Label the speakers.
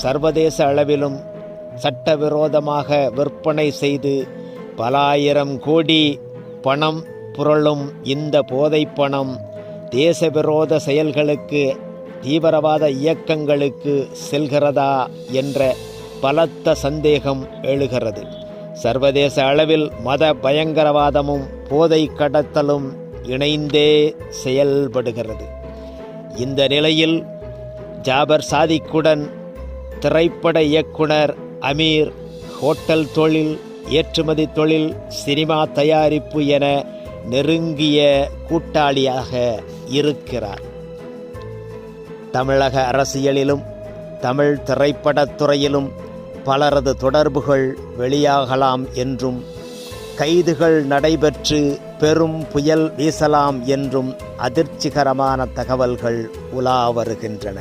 Speaker 1: சர்வதேச அளவிலும் சட்டவிரோதமாக விற்பனை செய்து பல ஆயிரம் கோடி பணம் புரளும் இந்த போதைப் பணம் தேசவிரோத செயல்களுக்கு, தீவிரவாத இயக்கங்களுக்கு செல்கிறதா என்ற பலத்த சந்தேகம் எழுகிறது. சர்வதேச அளவில் மத பயங்கரவாதமும் போதை கடத்தலும் இணைந்தே செயல்படுகிறது. இந்த நிலையில் ஜாபர் சாதிக்குடன் திரைப்பட இயக்குனர் அமீர் ஹோட்டல் தொழில், ஏற்றுமதி தொழில், சினிமா தயாரிப்பு என நெருங்கிய கூட்டாளியாக இருக்கிறார். தமிழக அரசியலிலும் தமிழ் திரைப்படத்துறையிலும் பலரது தொடர்புகள் வெளியாகலாம் என்றும், கைதுகள் நடைபெற்று பெரும் புயல் வீசலாம் என்றும் அதிர்ச்சிகரமான தகவல்கள் உலா வருகின்றன.